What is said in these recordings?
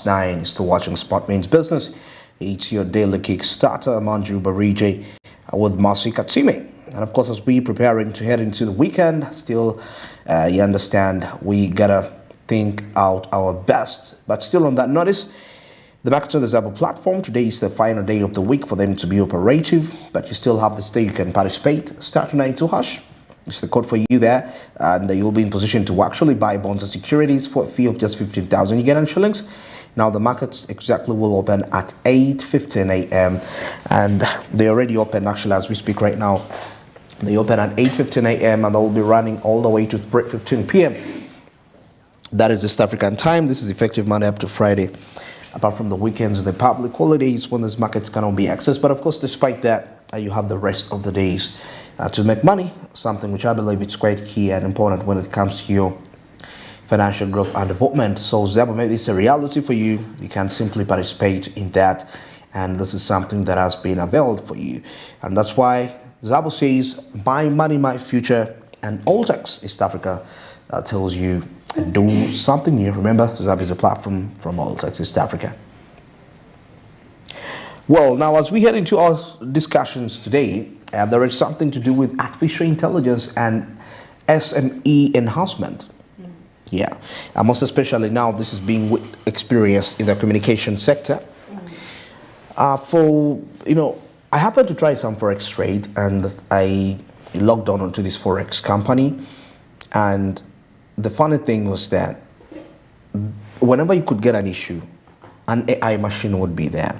9. You're still watching Smb Business. It's your daily Kickstarter, Manju Barije with Masi Katsime. And of course, as we preparing to head into the weekend, still, you understand, we gotta think out our best. But still on that notice, the market on the Zabo platform, today is the final day of the week for them to be operative, but you still have this day you can participate. Start 92 hash. It's the code for you there, and you'll be in position to actually buy bonds and securities for a fee of just 15,000 Ugandan shillings. Now the markets exactly will open at 8:15 a.m. and they already open actually as we speak right now. They open at 8:15 a.m. and they'll be running all the way to 3:15 p.m. That is East African time. This is effective Monday up to Friday, apart from the weekends and the public holidays when these markets cannot be accessed. But of course, despite that, you have the rest of the days to make money, something which I believe is quite key and important when it comes to your financial growth and development. So Zabo made this a reality for you. You can simply participate in that, and this is something that has been availed for you. And that's why Zabo says, my money, my future, and Alltex East Africa tells you do something new. Remember, Zabo is a platform from Alltex East Africa. Well, now as we head into our discussions today, there is something to do with artificial intelligence and SME enhancement. Yeah, and most especially now this is being experienced in the communication sector. I happened to try some forex trade, and I logged on onto this forex company, and the funny thing was that whenever you could get an issue, an AI machine would be there.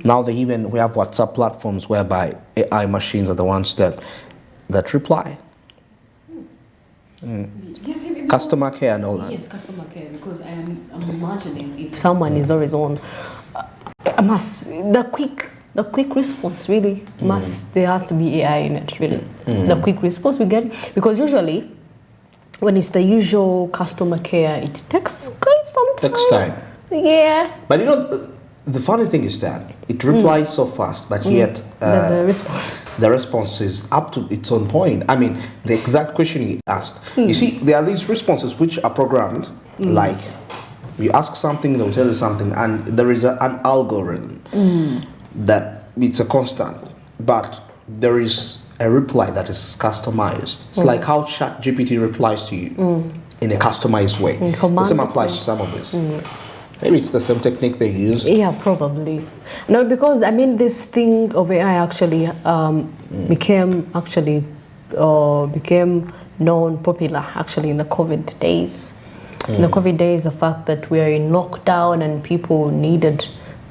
Now we have WhatsApp platforms whereby AI machines are the ones that reply. Customer care and all that. Yes, customer care, because I'm imagining if someone is always on, the quick response really there has to be AI in it really. The quick response we get, because usually when it's the usual customer care, it takes quite some time. Takes time. Yeah. But the funny thing is that it replies so fast, but yet the response is up to its own point. I mean, the exact question you asked. You see, there are these responses which are programmed, like you ask something, they'll tell you something, and there is an algorithm that it's a constant, but there is a reply that is customized. It's like how ChatGPT replies to you in a customized way. The same applies to some of this. Maybe it's the same technique they use. Yeah, probably. No, because I mean, this thing of AI actually became known popular actually in the COVID days. In the COVID days, the fact that we are in lockdown and people needed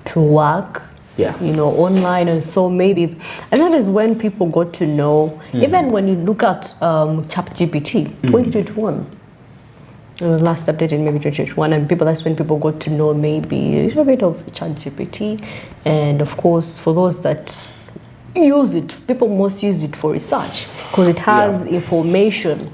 to work, online, and so maybe, and that is when people got to know. Even when you look at ChatGPT 2021. Last updated maybe 2021, and that's when people got to know maybe a little bit of ChatGPT. And of course, for those that use it, people most use it for research because it has information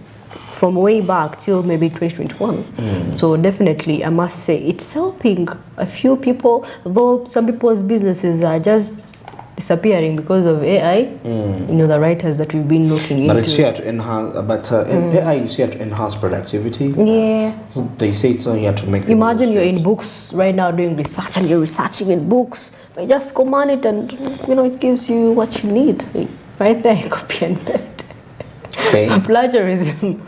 from way back till maybe 2021. So definitely, I must say, it's helping a few people, though some people's businesses are just disappearing because of AI. The writers that we've been looking into. But it's here to enhance. AI is here to enhance productivity. Yeah. They say it's here to make. Imagine you're in books right now doing research, and you're researching in books. You just command it, and it gives you what you need right there. Copy and paste. Okay. Plagiarism,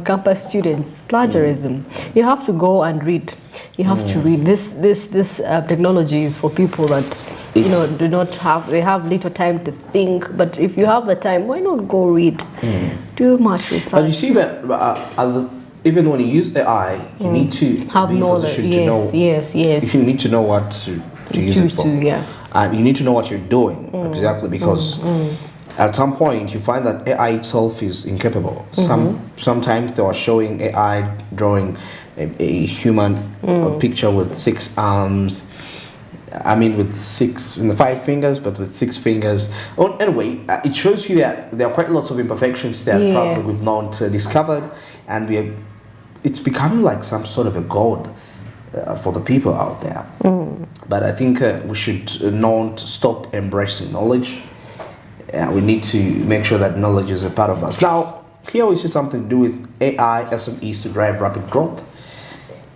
campus students, plagiarism. You have to go and read. You have to read. This technology is for people that they have little time to think. But if you have the time, why not go read? Do much research. But you see that even when you use AI, you need to have knowledge. To know. Yes. You need to know what to use it for. And you need to know what you're doing exactly, because at some point you find that AI itself is incapable. Sometimes they are showing AI drawing a human picture with 6 arms. I mean, with 5 fingers, but with 6 fingers. Anyway, it shows you that there are quite lots of imperfections that probably we've not discovered, and it's becoming like some sort of a god for the people out there. But I think we should not stop embracing knowledge. We need to make sure that knowledge is a part of us. Now, here we see something to do with AI SMEs to drive rapid growth.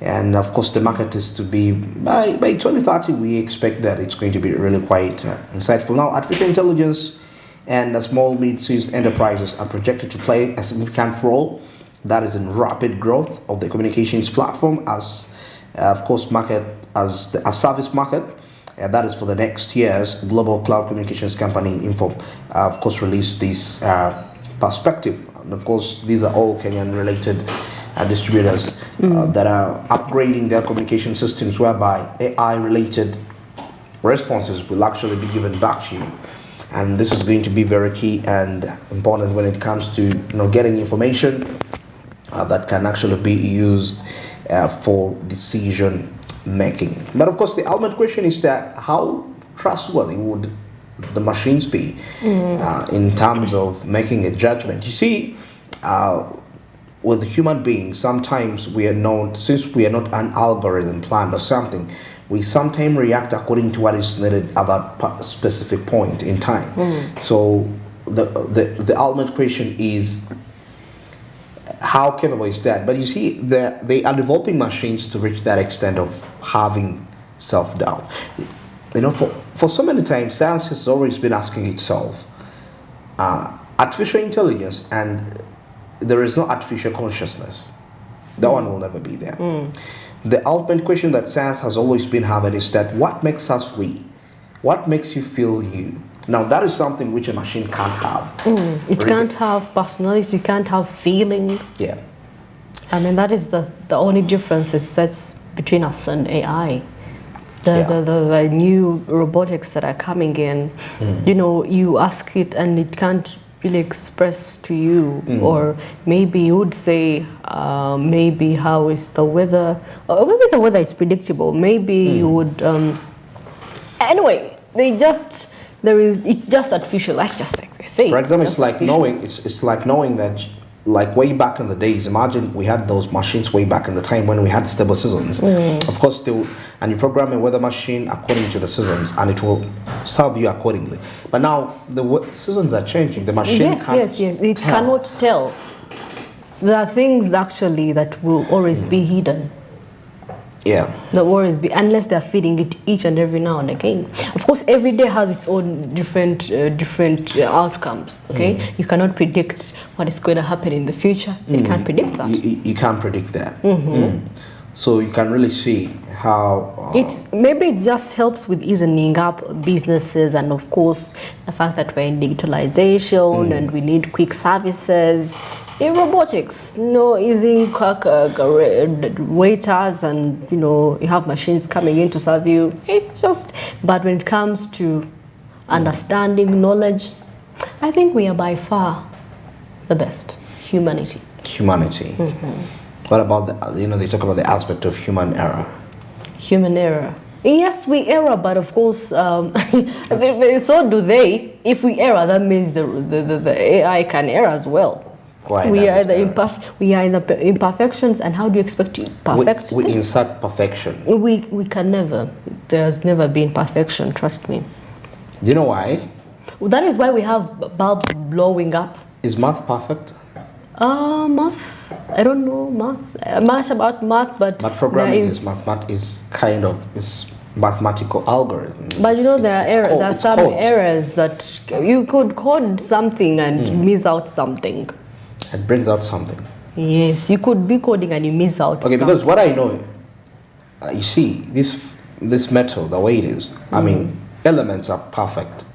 And of course, the market is to be, by 2030, we expect that it's going to be really quite insightful. Now, artificial intelligence and the small mid-sized enterprises are projected to play a significant role that is in rapid growth of the communications platform as, of course, market as a service market. And that is for the next years. Global cloud communications company Info, of course, released this perspective. And of course, these are all Kenyan related distributors that are upgrading their communication systems, whereby AI related responses will actually be given back to you. And this is going to be very key and important when it comes to getting information that can actually be used for decision making. But of course, the ultimate question is that how trustworthy would the machines be in terms of making a judgment? You see, with human beings, sometimes we are not, since we are not an algorithm planned or something, we sometimes react according to what is needed at that specific point in time. So the ultimate question is, how capable is that? But you see, they are developing machines to reach that extent of having self-doubt. For so many times, science has always been asking itself, artificial intelligence, and there is no artificial consciousness. That one will never be there. The ultimate question that science has always been having is that what makes us we? What makes you feel you? Now, that is something which a machine can't have. It can't have personality, it can't have feeling. Yeah. I mean, that is the only difference it sets between us and AI. The new robotics that are coming in, you ask it and it can't really express to you, or maybe you would say, maybe how is the weather, or maybe the weather is predictable, maybe you would, anyway, it's just artificial, like they say. For example, it's like knowing that, like way back in the days, imagine we had those machines way back in the time when we had stable seasons. Of course, and you program a weather machine according to the seasons, and it will serve you accordingly. But now the seasons are changing. The machine can't. Yes. It cannot tell. There are things actually that will always be hidden. Yeah. The worries be, unless they're feeding it each and every now and again. Of course, every day has its own different outcomes. Okay, you cannot predict what is going to happen in the future. You can't predict that. You can't predict that. So you can really see how maybe it just helps with easing up businesses, and of course the fact that we're in digitalization and we need quick services. In robotics, easing waiters, and you have machines coming in to serve you. But when it comes to understanding, knowledge, I think we are by far the best. Humanity. What about they talk about the aspect of human error? Human error. Yes, we err, but of course, so do they. If we err, that means the AI can err as well. We are in the imperfections, and how do you expect to perfect? We insert perfection. We can never. There's never been perfection. Trust me. Do you know why? Well, that is why we have bulbs blowing up. Is math perfect? Math. I don't know much about math, but programming is mathematical algorithm. But there are some errors that you could code something and miss out something. It brings out something. Yes, you could be coding and you miss out. Okay, because what I know, you see, this metal, the way it is, I mean, elements are perfect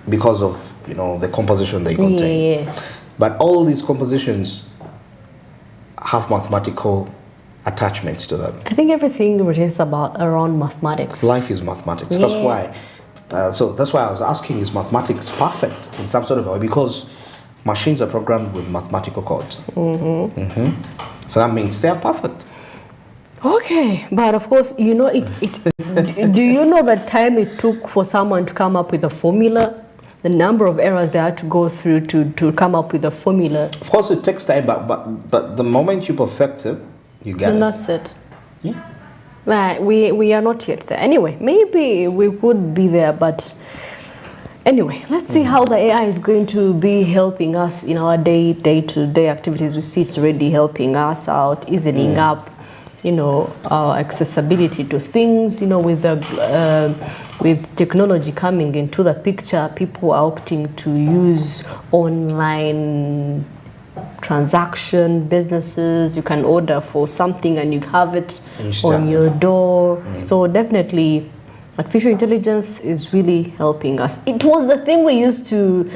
because of the composition they contain. Yeah. But all these compositions have mathematical attachments to them. I think everything revolves around mathematics. Life is mathematics. Yeah. That's why I was asking: is mathematics perfect in some sort of way? Because machines are programmed with mathematical codes. So that means they are perfect. Okay, but of course, do you know the time it took for someone to come up with a formula? The number of errors they had to go through to come up with a formula. Of course, it takes time, but the moment you perfect it, you get it. And that's it. Yeah. Right, we are not yet there. Anyway, maybe we would be there, but anyway, let's see how the AI is going to be helping us in our day-to-day activities. We see it's already helping us out, easing up our accessibility to things, with technology coming into the picture, people are opting to use online transaction businesses. You can order for something and you have it on your door. So definitely artificial intelligence is really helping us. It was the thing we used to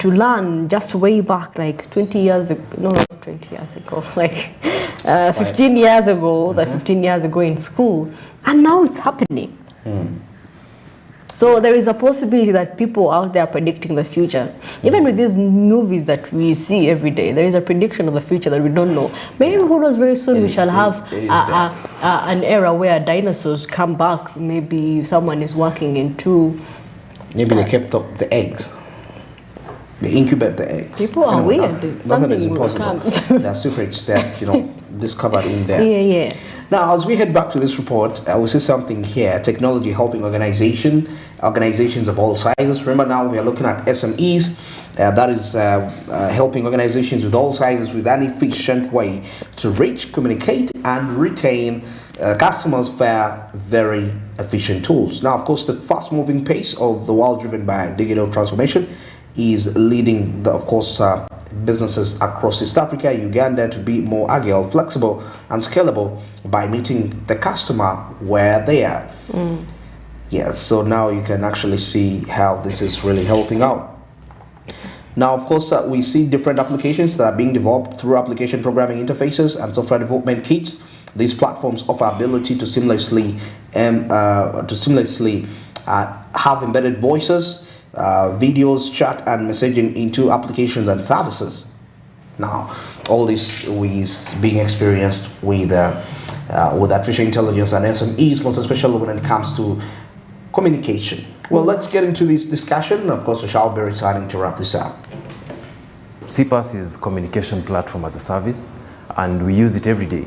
learn just way back, like 20 years ago, no, not 20 years ago, like 15 years ago, 15 years ago in school. And now it's happening. So there is a possibility that people out there are predicting the future. Even with these movies that we see every day, there is a prediction of the future that we don't know. Maybe who knows, very soon we shall have an era where dinosaurs come back. Maybe someone is working into... Maybe they kept up the eggs. They incubate the eggs. People are weird. Nothing is impossible. There are secrets that, discovered in there. Yeah. Now, as we head back to this report, I will see something here. Technology helping organizations of all sizes. Remember, now we are looking at SMEs. That is helping organizations with all sizes with an efficient way to reach, communicate, and retain customers via very efficient tools. Now, of course, the fast-moving pace of the world driven by digital transformation is leading, businesses across East Africa, Uganda to be more agile, flexible, and scalable by meeting the customer where they are. Yes, so now you can actually see how this is really helping out. Now, of course, we see different applications that are being developed through application programming interfaces and software development kits. These platforms offer ability to seamlessly have embedded voices, videos, chat, and messaging into applications and services. Now, all this is being experienced with artificial intelligence and SMEs, most especially when it comes to communication. Well, let's get into this discussion. Of course, we shall be returning to wrap this up. CPaaS is communication platform as a service, and we use it every day.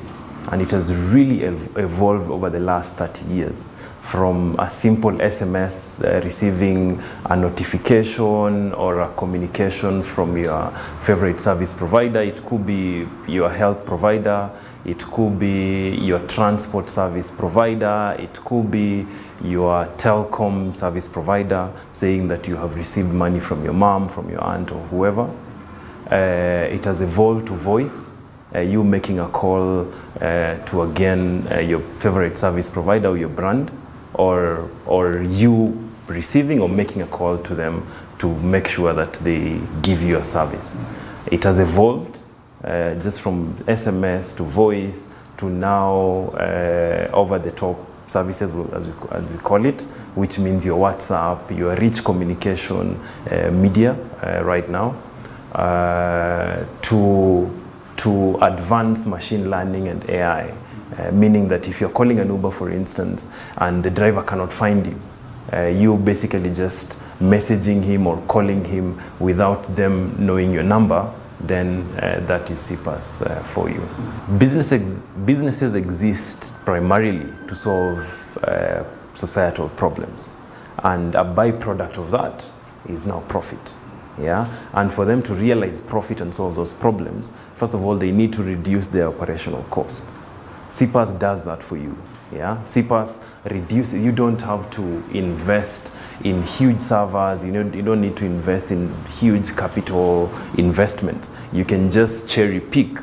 And it has really evolved over the last 30 years. From a simple SMS receiving a notification or a communication from your favorite service provider. It could be your health provider, it could be your transport service provider, it could be your telecom service provider saying that you have received money from your mom, from your aunt, or whoever. It has evolved to voice. You making a call to again your favorite service provider or your brand, or you receiving or making a call to them to make sure that they give you a service. It has evolved just from SMS to voice to now over-the-top services, as we call it, which means your WhatsApp, your rich communication media right now, to advanced machine learning and AI. Meaning that if you're calling an Uber, for instance, and the driver cannot find you, you basically just messaging him or calling him without them knowing your number, then that is CPaaS for you. Businesses exist primarily to solve societal problems, and a byproduct of that is now profit. Yeah, and for them to realize profit and solve those problems, first of all, they need to reduce their operational costs. CPaaS does that for you. Yeah, CPaaS reduces. You don't have to invest in huge servers. You don't need to invest in huge capital investments. You can just cherry pick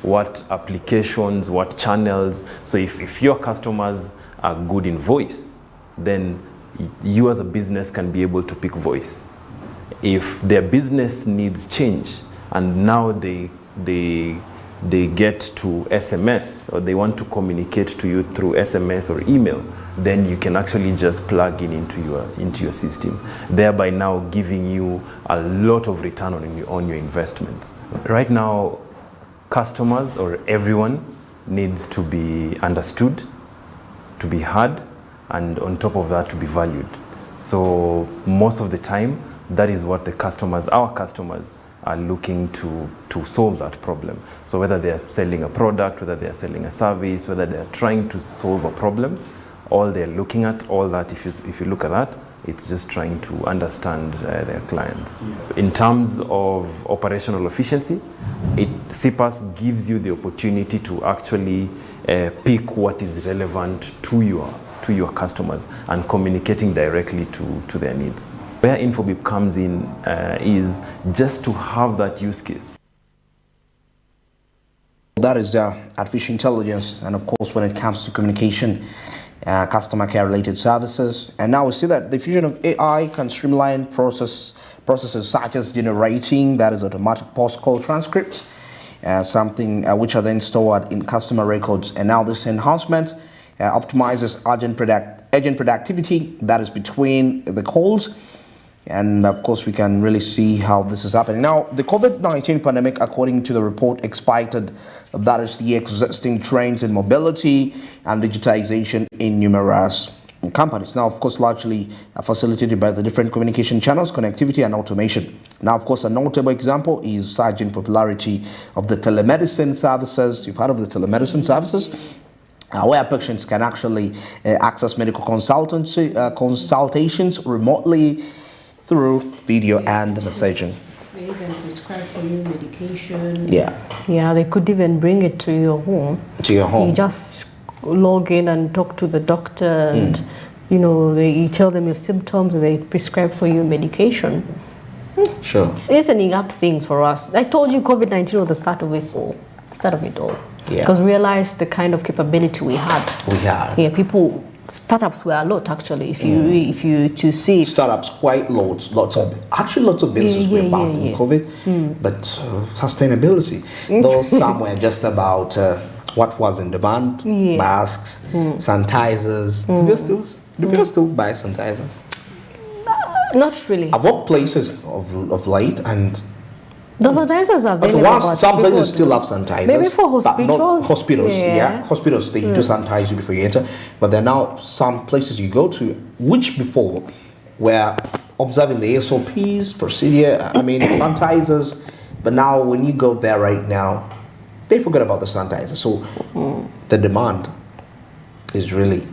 what applications, what channels. So if your customers are good in voice, then you as a business can be able to pick voice. If their business needs change and now they get to SMS, or they want to communicate to you through SMS or email, then you can actually just plug in into your system, thereby now giving you a lot of return on your investments. Right now, customers or everyone needs to be understood, to be heard, and on top of that, to be valued. So most of the time, that is what our customers are looking to solve that problem. So whether they're selling a product, whether they're selling a service, whether they're trying to solve a problem, all they're looking at, all that, if you look at that, It's just trying to understand their clients. In terms of operational efficiency, CPaaS gives you the opportunity to actually pick what is relevant to your customers and communicating directly to their needs. Where Infobip comes in is just to have that use case. That is artificial intelligence, and of course, when it comes to communication, customer care related services. And now we see that the fusion of AI can streamline processes such as generating, that is automatic post-call transcripts, which are then stored in customer records. And now this enhancement optimizes agent productivity, that is between the calls. And of course, we can really see how this is happening. Now, the COVID-19 pandemic, according to the report, expected that is the existing trends in mobility and digitization in numerous companies. Now, of course, largely facilitated by the different communication channels, connectivity, and automation. Now, of course, a notable example is surging popularity of the telemedicine services. You've heard of the telemedicine services? Where patients can actually access medical consultations remotely through video and messaging. They even prescribe for you medication. Yeah, they could even bring it to your home. You just log in and talk to the doctor, and you tell them your symptoms, and they prescribe for you medication. Sure. It's opening up things for us. I told you COVID-19 was the start of it all. Yeah. Because we realized the kind of capability we had. Yeah, startups were a lot actually. If you to see startups, quite lots of businesses were backed in COVID, but sustainability, though some were just about what was in demand, masks, sanitizers. Do people still buy sanitizers? Not really. I've worked places of late, and the sanitizers are available. Some places still have sanitizers. Maybe for hospitals. But not hospitals, hospitals, they do sanitize you before you enter. But there are now some places you go to, which before were observing the SOPs, procedure, sanitizers. But now when you go there right now, they forget about the sanitizer. So the demand is really,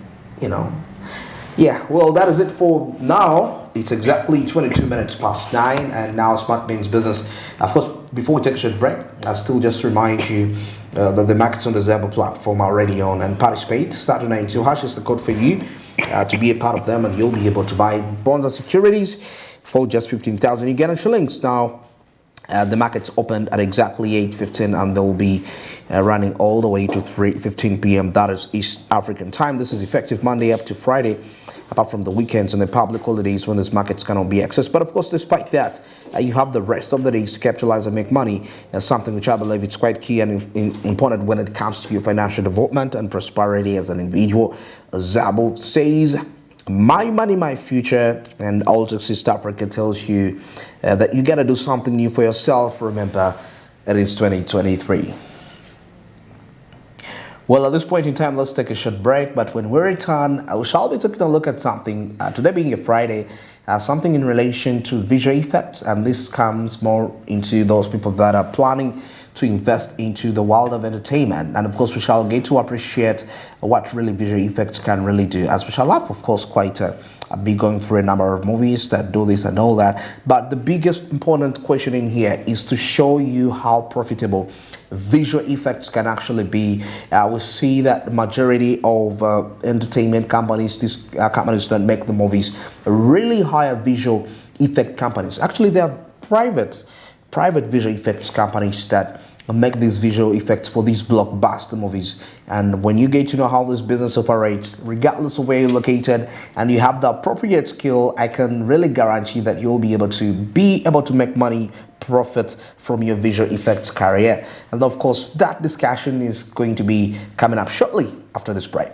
Yeah, well, that is it for now. It's exactly 22 minutes past 9, and now Smart Business. Of course, before we take a short break, I'll still just remind you that the markets on the Zebra platform are already on, and participate. Starting 92 hash is the code for you to be a part of them, and you'll be able to buy bonds and securities for just 15,000 Ugandan shillings. Now, the markets opened at exactly 8:15, and they will be running all the way to 3:15 p.m. That is East African time. This is effective Monday up to Friday, apart from the weekends and the public holidays when this markets cannot be accessed. But of course, despite that, you have the rest of the days to capitalize and make money. Something which I believe it's quite key and important when it comes to your financial development and prosperity as an individual. Zabo says, "My money, my future," and Altix East Africa tells you that you got to do something new for yourself. Remember, it is 2023. Well, at this point in time, let's take a short break. But when we return, we shall be taking a look at something, today being a Friday, something in relation to visual effects. And this comes more into those people that are planning to invest into the world of entertainment. And of course, we shall get to appreciate what really visual effects can really do, as we shall have, of course, quite be going through a number of movies that do this and all that. But the biggest important question in here is to show you how profitable visual effects can actually be. We see that the majority of entertainment companies, these companies that make the movies, really hire visual effect companies. Actually, they are private visual effects companies that make these visual effects for these blockbuster movies. And when you get to know how this business operates, regardless of where you're located, and you have the appropriate skill, I can really guarantee that you'll be able to make money, profit from your visual effects career. And of course, that discussion is going to be coming up shortly after this break.